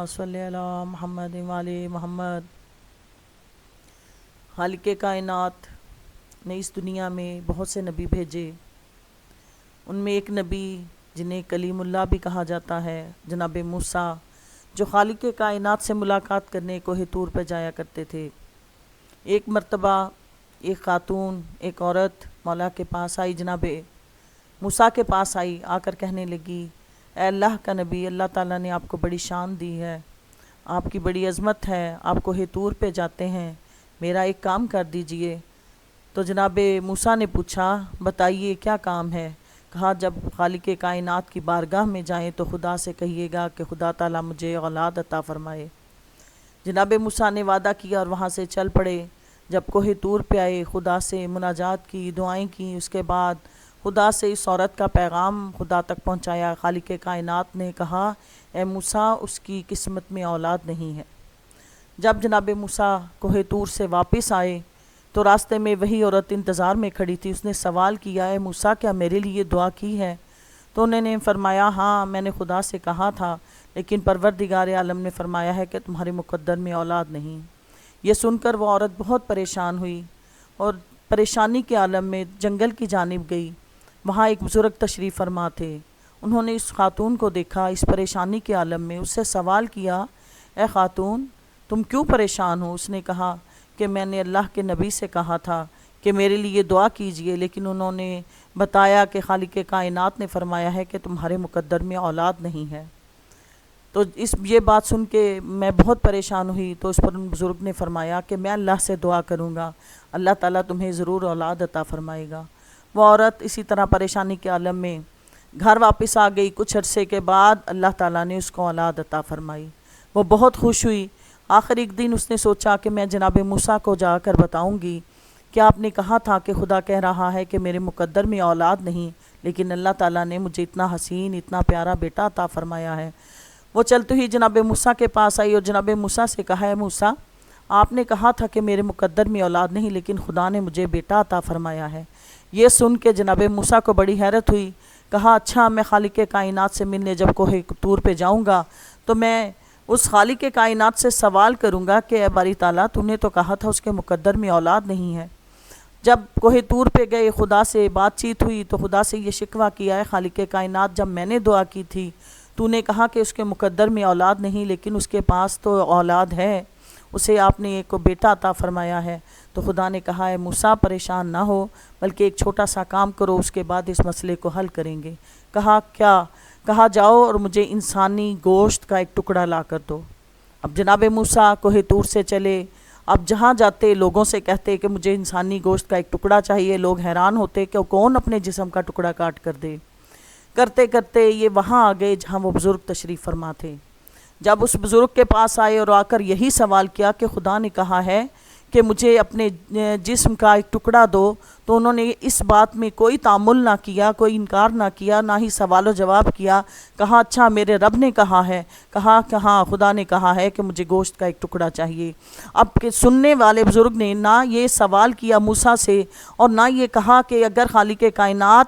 صلی اللہ محمد والی محمد۔ خالق کائنات نے اس دنیا میں بہت سے نبی بھیجے۔ ان میں ایک نبی جنہیں کلیم اللہ بھی کہا جاتا ہے، جناب موسیٰ، جو خالق کائنات سے ملاقات کرنے کوہ طور پہ جایا کرتے تھے۔ ایک مرتبہ ایک خاتون، ایک عورت مولا کے پاس آئی، جناب موسیٰ کے پاس آئی، آ کر کہنے لگی، اے اللہ کا نبی، اللہ تعالیٰ نے آپ کو بڑی شان دی ہے، آپ کی بڑی عظمت ہے، آپ کوہ طور پہ جاتے ہیں، میرا ایک کام کر دیجئے۔ تو جناب موسیٰ نے پوچھا، بتائیے کیا کام ہے؟ کہا، جب خالق کائنات کی بارگاہ میں جائیں تو خدا سے کہیے گا کہ خدا تعالیٰ مجھے اولاد عطا فرمائے۔ جناب موسیٰ نے وعدہ کیا اور وہاں سے چل پڑے۔ جب کوہ طور پہ آئے، خدا سے مناجات کی، دعائیں کی، اس کے بعد خدا سے اس عورت کا پیغام خدا تک پہنچایا۔ خالق کائنات نے کہا، اے موسیٰ، اس کی قسمت میں اولاد نہیں ہے۔ جب جناب موسیٰ کوہ طور سے واپس آئے تو راستے میں وہی عورت انتظار میں کھڑی تھی۔ اس نے سوال کیا، اے موسیٰ، کیا میرے لیے دعا کی ہے؟ تو انہوں نے فرمایا، ہاں، میں نے خدا سے کہا تھا، لیکن پروردگار عالم نے فرمایا ہے کہ تمہارے مقدر میں اولاد نہیں۔ یہ سن کر وہ عورت بہت پریشان ہوئی اور پریشانی کے عالم میں جنگل کی جانب گئی۔ وہاں ایک بزرگ تشریف فرما تھے۔ انہوں نے اس خاتون کو دیکھا اس پریشانی کے عالم میں، اس سے سوال کیا، اے خاتون، تم کیوں پریشان ہو؟ اس نے کہا کہ میں نے اللہ کے نبی سے کہا تھا کہ میرے لیے دعا کیجئے، لیکن انہوں نے بتایا کہ خالق کائنات نے فرمایا ہے کہ تمہارے مقدر میں اولاد نہیں ہے۔ تو یہ بات سن کے میں بہت پریشان ہوئی۔ تو اس پر ان بزرگ نے فرمایا کہ میں اللہ سے دعا کروں گا، اللہ تعالیٰ تمہیں ضرور اولاد عطا فرمائے گا۔ وہ عورت اسی طرح پریشانی کے عالم میں گھر واپس آ گئی۔ کچھ عرصے کے بعد اللہ تعالیٰ نے اس کو اولاد عطا فرمائی۔ وہ بہت خوش ہوئی۔ آخر ایک دن اس نے سوچا کہ میں جناب موسیٰ کو جا کر بتاؤں گی کہ آپ نے کہا تھا کہ خدا کہہ رہا ہے کہ میرے مقدر میں اولاد نہیں، لیکن اللہ تعالیٰ نے مجھے اتنا حسین، اتنا پیارا بیٹا عطا فرمایا ہے۔ وہ چلتے ہی جناب موسیٰ کے پاس آئی اور جناب موسیٰ سے کہا، اے موسیٰ، آپ نے کہا تھا کہ میرے مقدر میں اولاد نہیں، لیکن خدا نے مجھے بیٹا عطا فرمایا ہے۔ یہ سن کے جناب موسیٰ کو بڑی حیرت ہوئی۔ کہا، اچھا، میں خالق کائنات سے ملنے جب کوہ طور پہ جاؤں گا تو میں اس خالق کائنات سے سوال کروں گا کہ اے باری تعالیٰ، تو نے تو کہا تھا اس کے مقدر میں اولاد نہیں ہے۔ جب کوہ طور پہ گئے، خدا سے بات چیت ہوئی تو خدا سے یہ شکوہ کیا، ہے خالق کائنات، جب میں نے دعا کی تھی تو نے کہا کہ اس کے مقدر میں اولاد نہیں، لیکن اس کے پاس تو اولاد ہے، اسے آپ نے ایک بیٹا عطا فرمایا ہے۔ تو خدا نے کہا، اے موسیٰ، پریشان نہ ہو، بلکہ ایک چھوٹا سا کام کرو، اس کے بعد اس مسئلے کو حل کریں گے۔ کہا، کیا؟ کہا، جاؤ اور مجھے انسانی گوشت کا ایک ٹکڑا لا کر دو۔ اب جناب موسیٰ کوہ طور سے چلے۔ اب جہاں جاتے لوگوں سے کہتے کہ مجھے انسانی گوشت کا ایک ٹکڑا چاہیے۔ لوگ حیران ہوتے کہ کون اپنے جسم کا ٹکڑا کاٹ کر دے۔ کرتے کرتے یہ وہاں آ گئے جہاں وہ بزرگ تشریف فرما تھے۔ جب اس بزرگ کے پاس آئے اور آ کر یہی سوال کیا کہ خدا نے کہا ہے کہ مجھے اپنے جسم کا ایک ٹکڑا دو، تو انہوں نے اس بات میں کوئی تعامل نہ کیا، کوئی انکار نہ کیا، نہ ہی سوال و جواب کیا۔ کہا، اچھا، میرے رب نے کہا ہے؟ کہا کہ ہاں، خدا نے کہا ہے کہ مجھے گوشت کا ایک ٹکڑا چاہیے۔ اب کہ سننے والے بزرگ نے نہ یہ سوال کیا موسیٰ سے اور نہ یہ کہا کہ اگر خالق کائنات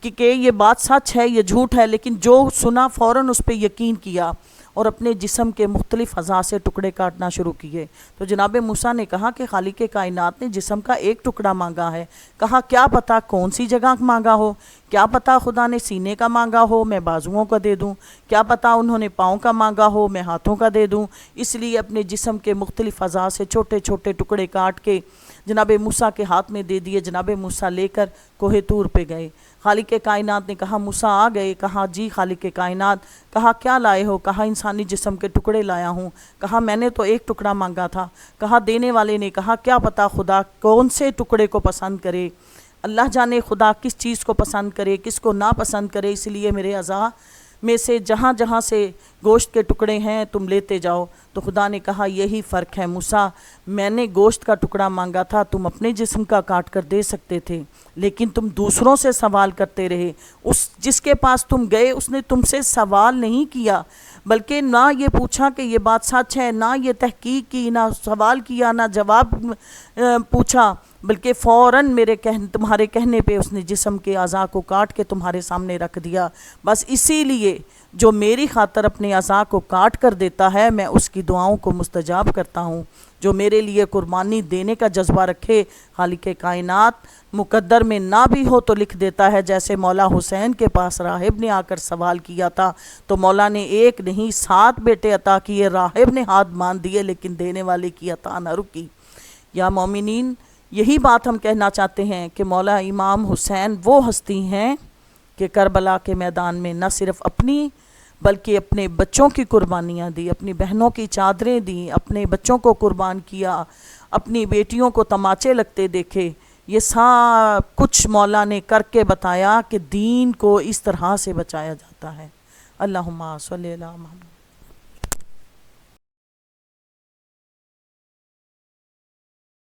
کہ یہ بات سچ ہے، یہ جھوٹ ہے، لیکن جو سنا فوراً اس پہ یقین کیا اور اپنے جسم کے مختلف اعضاء سے ٹکڑے کاٹنا شروع کیے۔ تو جناب موسیٰ نے کہا کہ خالق کائنات نے جسم کا ایک ٹکڑا مانگا ہے۔ کہا، کیا پتہ کون سی جگہ مانگا ہو، کیا پتہ خدا نے سینے کا مانگا ہو، میں بازوؤں کا دے دوں، کیا پتہ انہوں نے پاؤں کا مانگا ہو، میں ہاتھوں کا دے دوں۔ اس لیے اپنے جسم کے مختلف اعضاء سے چھوٹے چھوٹے ٹکڑے کاٹ کے جناب موسیٰ کے ہاتھ میں دے دیے۔ جناب موسیٰ لے کر کوہ طور پہ گئے۔ خالق کائنات نے کہا، موسیٰ آ گئے؟ کہا، جی خالق کائنات۔ کہا، کیا لائے ہو؟ کہا، انسانی جسم کے ٹکڑے لایا ہوں۔ کہا، میں نے تو ایک ٹکڑا مانگا تھا۔ کہا، دینے والے نے کہا، کیا پتہ خدا کون سے ٹکڑے کو پسند کرے، اللہ جانے خدا کس چیز کو پسند کرے، کس کو نا پسند کرے، اس لیے میرے اعضاء میں سے جہاں جہاں سے گوشت کے ٹکڑے ہیں تم لیتے جاؤ۔ تو خدا نے کہا، یہی فرق ہے موسیٰ، میں نے گوشت کا ٹکڑا مانگا تھا، تم اپنے جسم کا کاٹ کر دے سکتے تھے، لیکن تم دوسروں سے سوال کرتے رہے۔ جس کے پاس تم گئے اس نے تم سے سوال نہیں کیا، بلکہ نہ یہ پوچھا کہ یہ بات سچ ہے، نہ یہ تحقیق کی، نہ سوال کیا، نہ جواب پوچھا، بلکہ فوراً تمہارے کہنے پہ اس نے جسم کے اعضاء کو کاٹ کے تمہارے سامنے رکھ دیا۔ بس اسی لیے جو میری خاطر اپنے اعضاء کو کاٹ کر دیتا ہے میں اس کی دعاؤں کو مستجاب کرتا ہوں۔ جو میرے لیے قربانی دینے کا جذبہ رکھے، خالق کائنات مقدر میں نہ بھی ہو تو لکھ دیتا ہے۔ جیسے مولا حسین کے پاس راہب نے آ کر سوال کیا تھا تو مولا نے 1 نہیں 7 بیٹے عطا کیے، راہب نے ہاتھ باندھ دیے لیکن دینے والے کی عطا نہ رکی۔ یا مومنین، یہی بات ہم کہنا چاہتے ہیں کہ مولا امام حسین وہ ہستی ہیں کہ کربلا کے میدان میں نہ صرف اپنی بلکہ اپنے بچوں کی قربانیاں دی، اپنی بہنوں کی چادریں دیں، اپنے بچوں کو قربان کیا، اپنی بیٹیوں کو تماچے لگتے دیکھے۔ یہ سب کچھ مولا نے کر کے بتایا کہ دین کو اس طرح سے بچایا جاتا ہے۔ اللہم صلی اللہ محمد۔